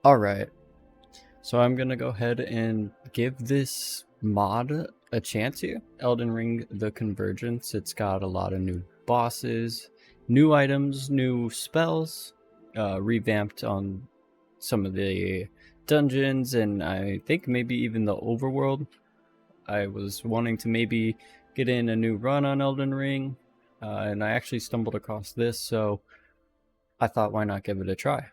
Alright, so I'm gonna go ahead and give this mod a chance here. Elden Ring, the Convergence. It's got a lot of new bosses, new items, new spells, revamped on some of the dungeons, and I think maybe even the overworld. I was wanting to maybe get in a new run on Elden Ring, and I actually stumbled across this, so I thought, why not give it a try?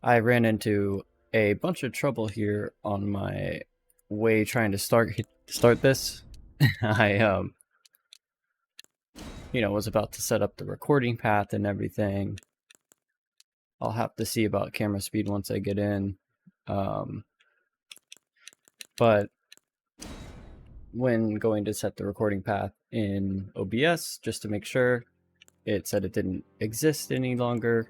I ran into a bunch of trouble here on my way trying to start this. I was about to set up the recording path and everything. I'll have to see about camera speed once I get in. But when going to set the recording path in OBS, just to make sure, it said it didn't exist any longer.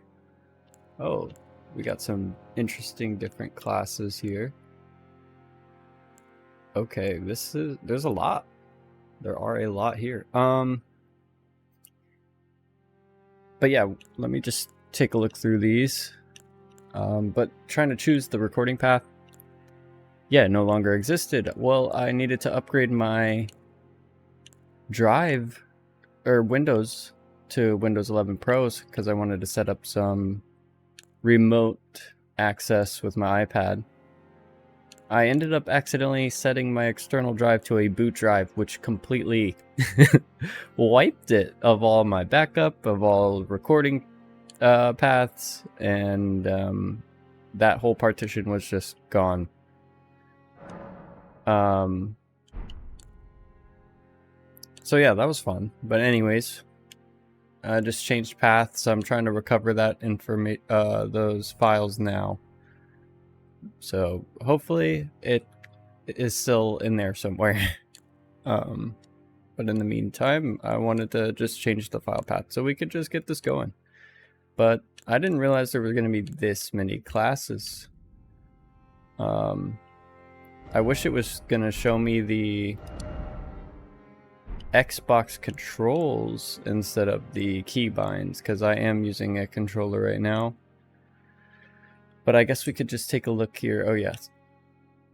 Oh, we got some interesting different classes here. Okay, there's a lot. There are a lot here. But yeah, let me just take a look through these. But trying to choose the recording path, yeah, no longer existed. Well, I needed to upgrade my drive or Windows to Windows 11 Pros because I wanted to set up some remote access with my iPad. I ended up accidentally setting my external drive to a boot drive, which completely wiped it of all my backup, of all recording paths, and that whole partition was just gone. So yeah, that was fun. But anyways, I just changed paths. I'm trying to recover that those files now. So hopefully it is still in there somewhere. But in the meantime, I wanted to just change the file path so we could just get this going. But I didn't realize there were going to be this many classes. I wish it was going to show me the Xbox controls instead of the keybinds, because I am using a controller right now. But I guess we could just take a look here. Oh, yes.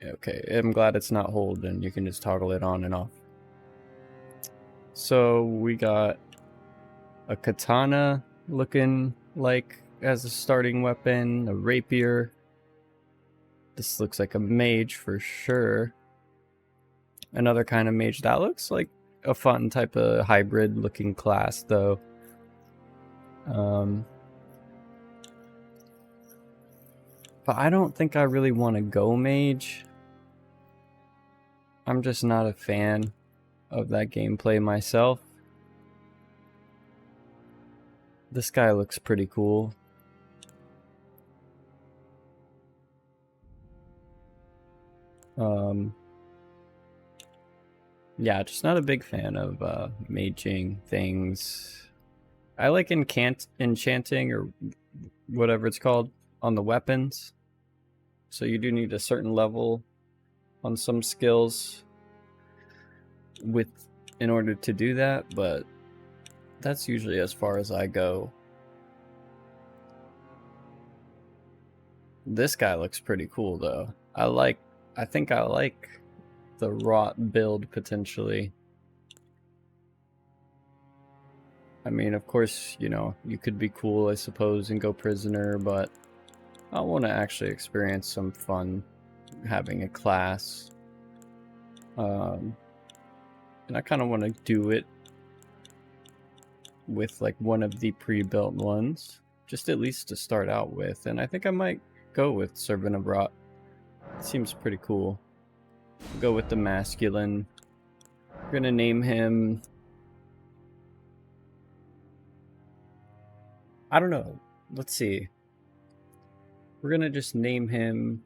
Okay, I'm glad it's not hold, and you can just toggle it on and off. So we got a katana looking like as a starting weapon, a rapier. This looks like a mage for sure. Another kind of mage. That looks like a fun type of hybrid looking class though. But I don't think I really want to go mage. I'm just not a fan of that gameplay myself. This guy looks pretty cool. Yeah, just not a big fan of maging things. I like enchanting or whatever it's called on the weapons. So you do need a certain level on some skills in order to do that, but that's usually as far as I go. This guy looks pretty cool though. I think I like the rot build potentially. I mean, of course, you could be cool, I suppose, and go prisoner, but I want to actually experience some fun having a class. And I kind of want to do it with like one of the pre-built ones, just at least to start out with. And I think I might go with Servant of Rot. It seems pretty cool. Go with the masculine. We're gonna name him, I don't know, let's see. We're gonna just name him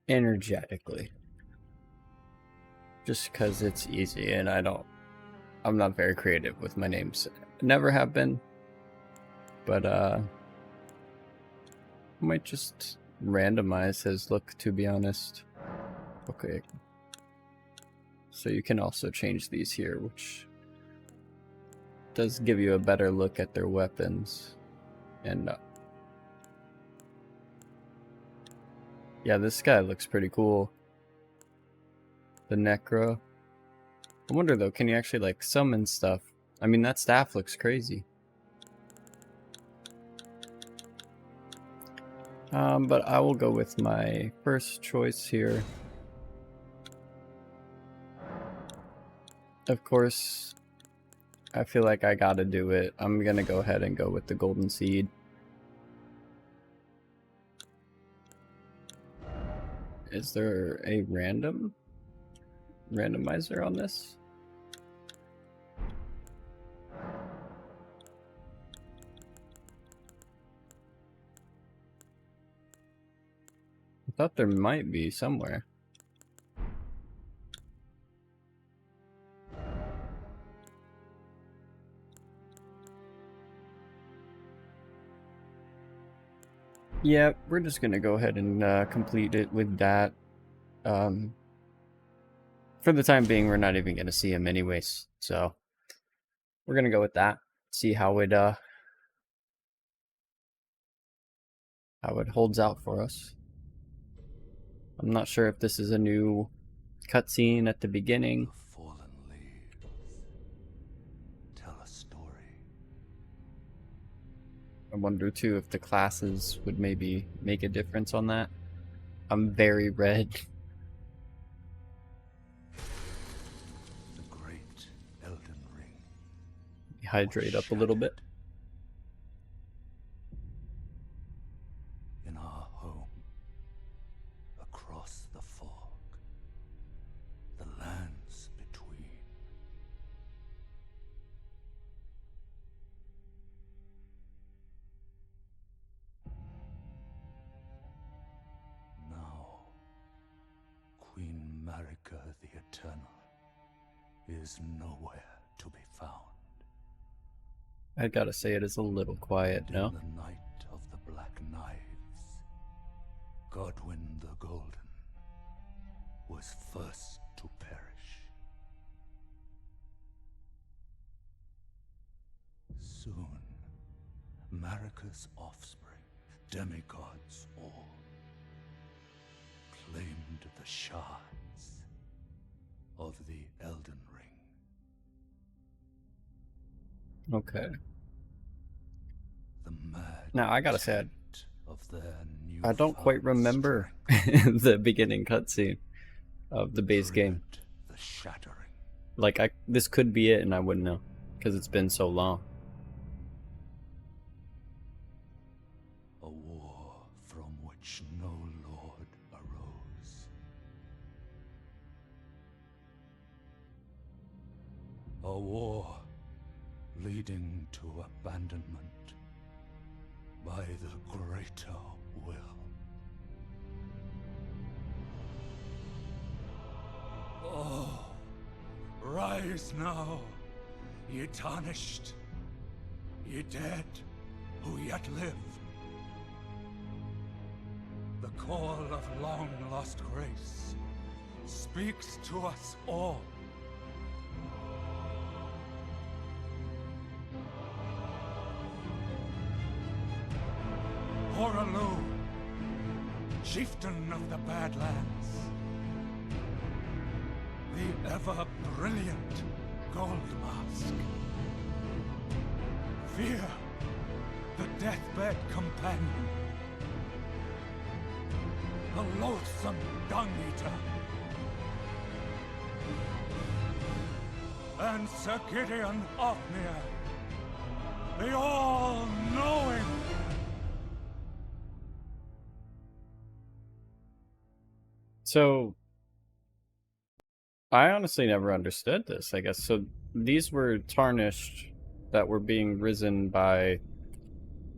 Energetically. Just because it's easy and I'm not very creative with my names. Never have been. But I might just randomize his look, to be honest. Okay. So you can also change these here, which does give you a better look at their weapons. And yeah, this guy looks pretty cool. The Necro. I wonder though, can you actually like summon stuff? I mean, that staff looks crazy. But I will go with my first choice here. Of course, I feel like I gotta do it. I'm gonna go ahead and go with the Golden Seed. Is there a randomizer on this? I thought there might be somewhere. Yeah, we're just gonna go ahead and complete it with that. For the time being, we're not even gonna see him anyways, so we're gonna go with that. See how it holds out for us. I'm not sure if this is a new cutscene at the beginning. The fallen leaves tell a story. I wonder too if the classes would maybe make a difference on that. I'm very red. The great Elden Ring. Hydrate up a little bit. In our home, across the fog, the lands between. Now, Queen Marika the Eternal is nowhere to be found. I gotta say it is a little quiet, And no? in the night of the Black Knives, Godwyn the Golden was first to perish. Soon, Marika's offspring, demigods all, claimed the shards of the Elden Ring. Okay. The mad Now I gotta say, intent of their I don't quite newfound remember strength the beginning cutscene of the base game. dread the shattering. Like, this could be it and I wouldn't know, because it's been so long. A war from which no lord arose. A war leading to abandonment by the greater will. Oh, rise now, ye tarnished, ye dead who yet live. The call of long-lost grace speaks to us all. Horalu, chieftain of the Badlands, the ever-brilliant Gold Mask. Fear, the deathbed companion, the loathsome dung-eater, and Sir Gideon Ofnir, the all-knowing. So, I honestly never understood this, I guess. So, these were tarnished that were being risen by...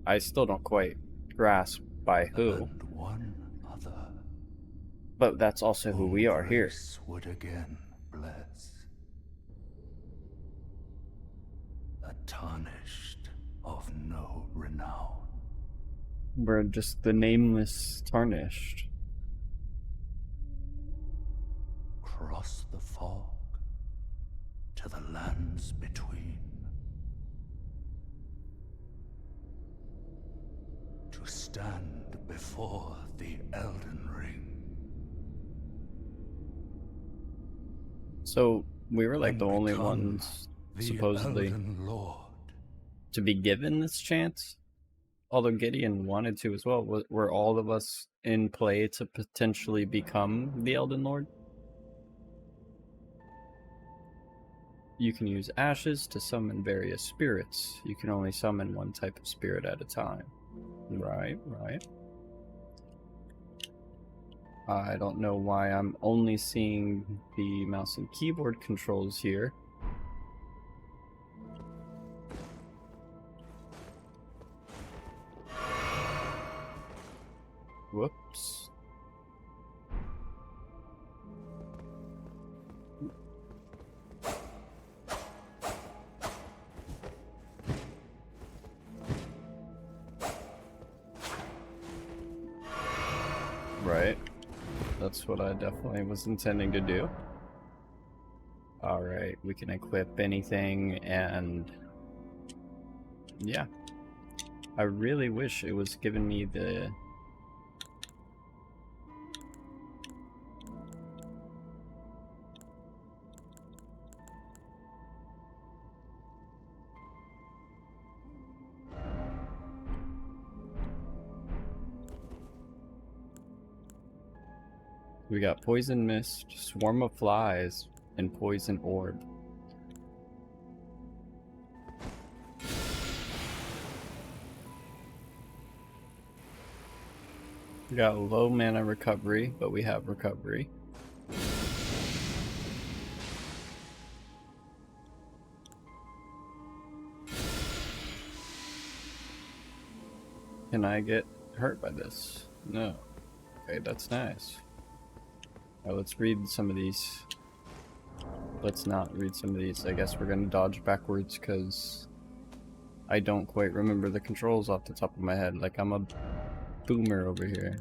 I still don't quite grasp by who. And one other. But that's also who we are here. Grace would again bless. A tarnished of no renown. We're just the nameless tarnished. Cross the fog to the lands between. to stand before the Elden Ring. So we were like And the only become ones the supposedly Elden Lord. to be given this chance. Although Gideon wanted to as well. Were all of us in play to potentially become the Elden Lord? You can use ashes to summon various spirits. You can only summon one type of spirit at a time. Right. I don't know why I'm only seeing the mouse and keyboard controls here. Whoops. Right. That's what I definitely was intending to do. Alright, we can equip anything, and yeah. I really wish it was giving me the... We got Poison Mist, Swarm of Flies, and Poison Orb. We got low mana recovery, but we have recovery. Can I get hurt by this? No. Okay, that's nice. Now let's read some of these. Let's not read some of these. I guess we're gonna dodge backwards because I don't quite remember the controls off the top of my head. Like, I'm a boomer over here.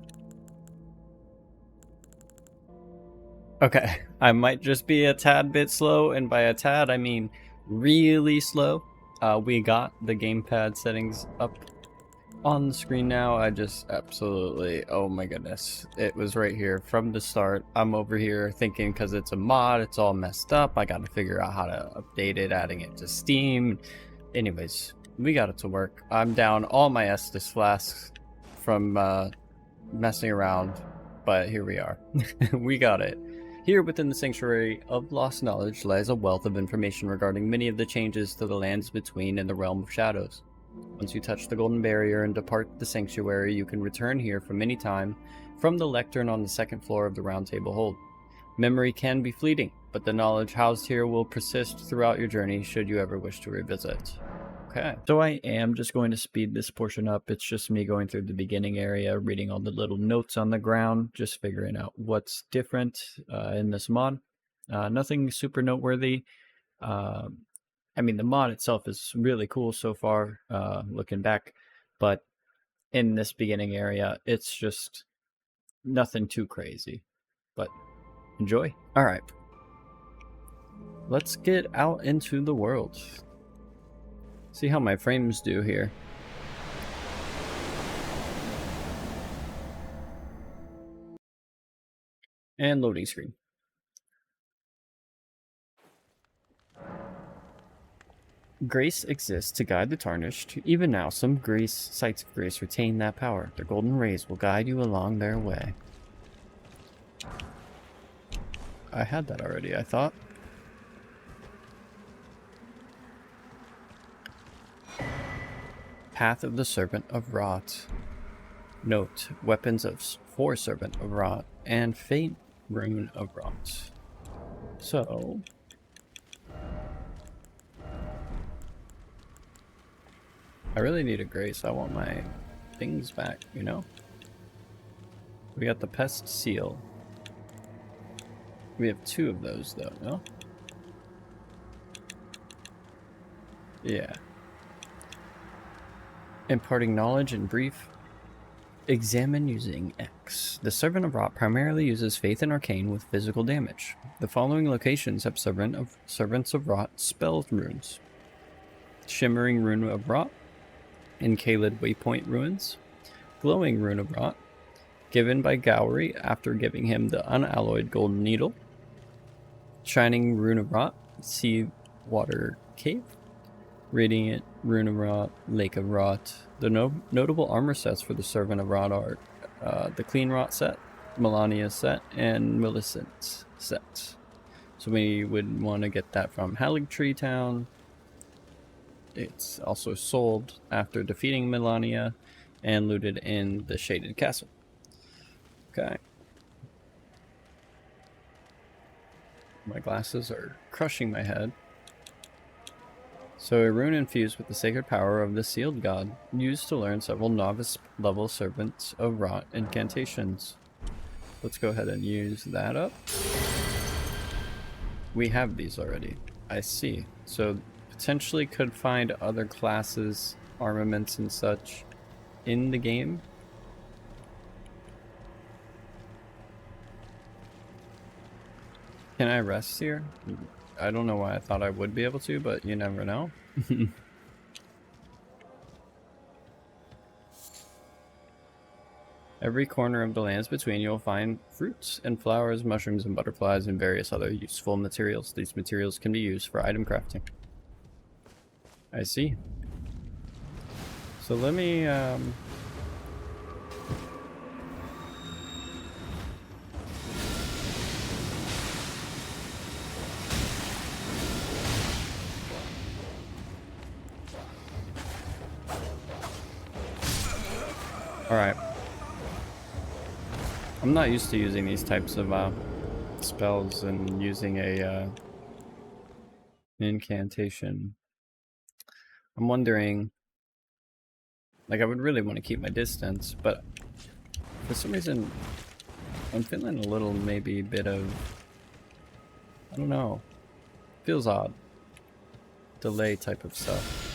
Okay, I might just be a tad bit slow, and by a tad I mean really slow. We got the gamepad settings up on the screen now. I just absolutely, oh my goodness, it was right here from the start. I'm over here thinking because it's a mod, it's all messed up. I got to figure out how to update it, adding it to Steam. Anyways, we got it to work. I'm down all my Estus flasks from messing around, but here we are. We got it. Here within the Sanctuary of Lost Knowledge lies a wealth of information regarding many of the changes to the lands between and the Realm of Shadows. Once you touch the Golden Barrier and depart the Sanctuary, you can return here from any time from the lectern on the second floor of the Round Table Hold. Memory can be fleeting, but the knowledge housed here will persist throughout your journey should you ever wish to revisit. Okay, so I am just going to speed this portion up. It's just me going through the beginning area, reading all the little notes on the ground, just figuring out what's different in this mod. Nothing super noteworthy. I mean, the mod itself is really cool so far, looking back, but in this beginning area, it's just nothing too crazy, but enjoy. All right, let's get out into the world. See how my frames do here. And loading screen. Grace exists to guide the tarnished. Even now, some sites of grace retain that power. Their golden rays will guide you along their way. I had that already, I thought. Path of the Servant of Rot. Note, weapons for Servant of Rot and Fate Rune of Rot. So... I really need a grace. I want my things back, you know? We got the Pest Seal. We have 2 of those, though, no? Yeah. Imparting knowledge in brief. Examine using X. The Servant of Rot primarily uses Faith and Arcane with physical damage. The following locations have Servants of Rot spell runes. Shimmering Rune of Rot in Kaled Waypoint Ruins. glowing rune of rot, given by Gowry after giving him the unalloyed golden needle. Shining rune of rot, sea water cave. Radiant rune of rot, lake of rot. The notable armor sets for the servant of rot are the clean rot set, Melania set, and Millicent set. So we would want to get that from Haligtree Town. It's also sold after defeating Melania and looted in the Shaded Castle. Okay. My glasses are crushing my head. So a rune infused with the sacred power of the sealed god, used to learn several novice level servants of rot incantations. Let's go ahead and use that up. We have these already. I see. So potentially could find other classes, armaments and such in the game. Can I rest here? I don't know why I thought I would be able to, but you never know. Every corner of the lands between you'll find fruits and flowers, mushrooms and butterflies, and various other useful materials. These materials can be used for item crafting. I see. So let me Alright. I'm not used to using these types of spells and using a incantation. I'm wondering, like, I would really want to keep my distance, but for some reason I'm feeling a little maybe bit of, I don't know, feels odd. Delay type of stuff.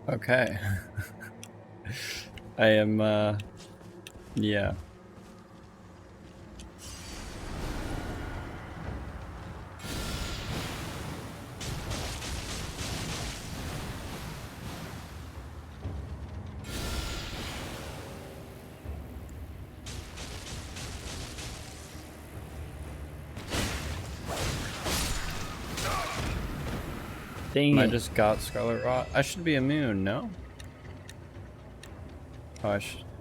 Okay. I am, yeah. Dang I it. just got Scarlet Rot. I should be immune, no? Oh,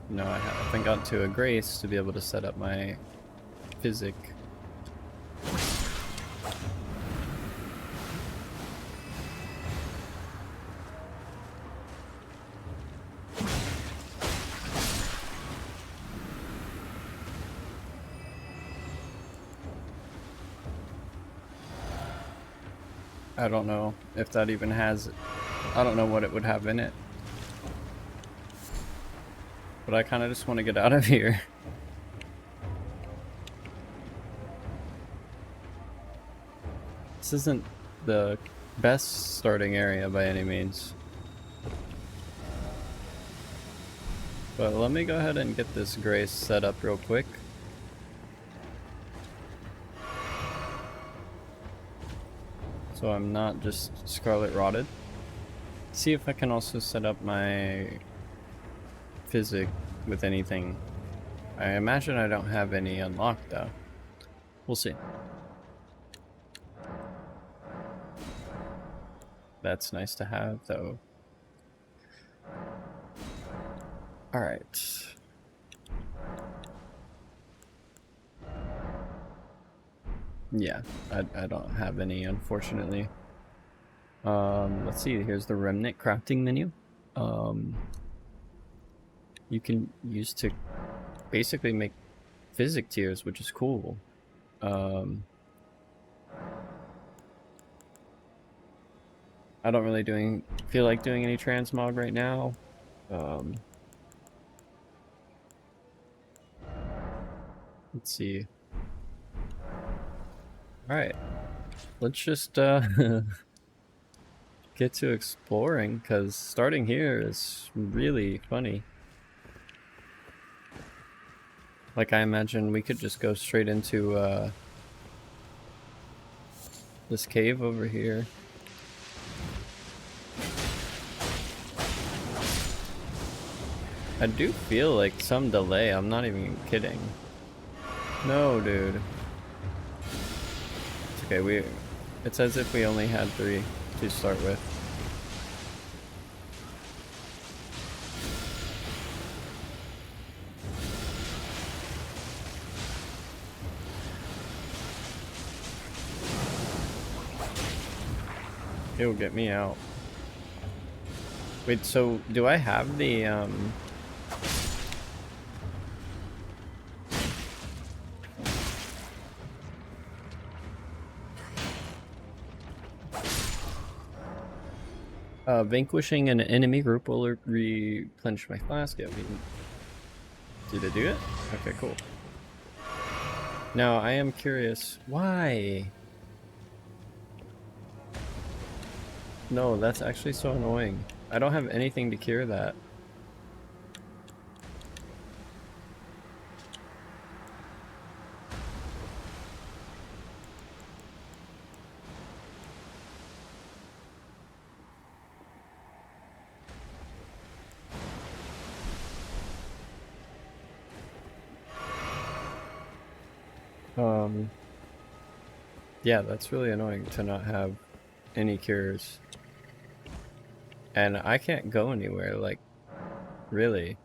no, I haven't gotten to a Grace to be able to set up my Physic. I don't know if that even has, I don't know what it would have in it. But I kind of just want to get out of here. This isn't the best starting area by any means. But let me go ahead and get this Grace set up real quick. So I'm not just Scarlet Rotted. See if I can also set up my Physic with anything. I imagine I don't have any unlocked though. We'll see. That's nice to have though. Alright. Yeah, I don't have any, unfortunately. Let's see, here's the Remnant crafting menu. You can use to basically make Physic tiers, which is cool. I don't really feel like doing any transmog right now. Let's see. Alright. Let's just get to exploring, because starting here is really funny. Like, I imagine we could just go straight into this cave over here. I do feel like some delay, I'm not even kidding. No, dude. It's okay, it's as if we only had 3 to start with. It'll get me out. Wait, so do I have the vanquishing an enemy group will replenish my flask? Yeah, did it do it? Okay, cool. Now, I am curious, why? No, that's actually so annoying. I don't have anything to cure that. Yeah, that's really annoying to not have any cures. And I can't go anywhere, like, really.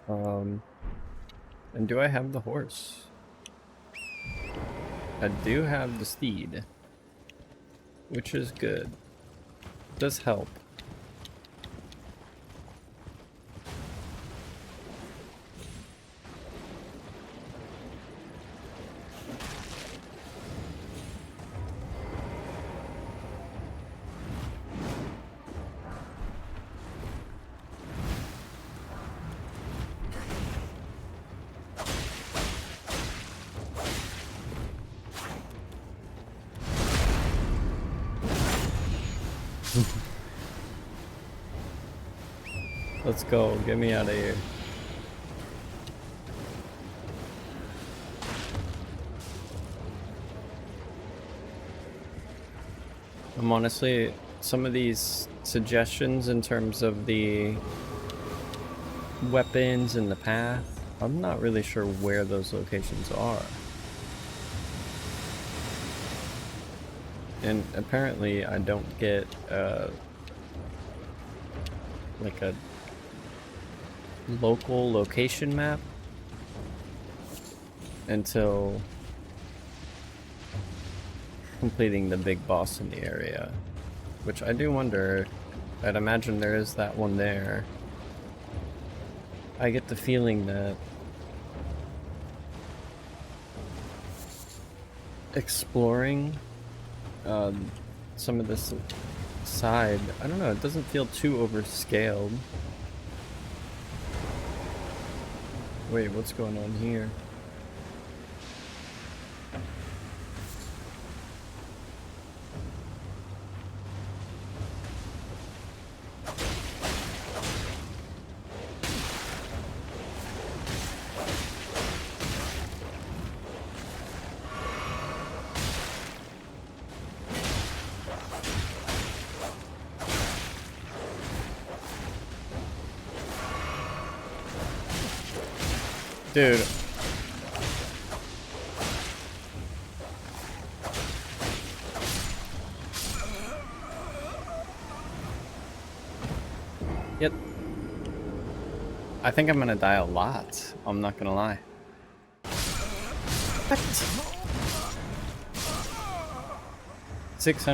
And do I have the horse? I do have the steed, which is good. Does help. Let's go, get me out of here. I'm honestly, some of these suggestions in terms of the weapons and the path, I'm not really sure where those locations are. And apparently I don't get like a local location map until completing the big boss in the area, which I do wonder. I'd imagine there is that one there. I get the feeling that exploring some of this side, I don't know, it doesn't feel too overscaled. Wait, what's going on here? Dude. Yep. I think I'm gonna die a lot. I'm not gonna lie. What? 600.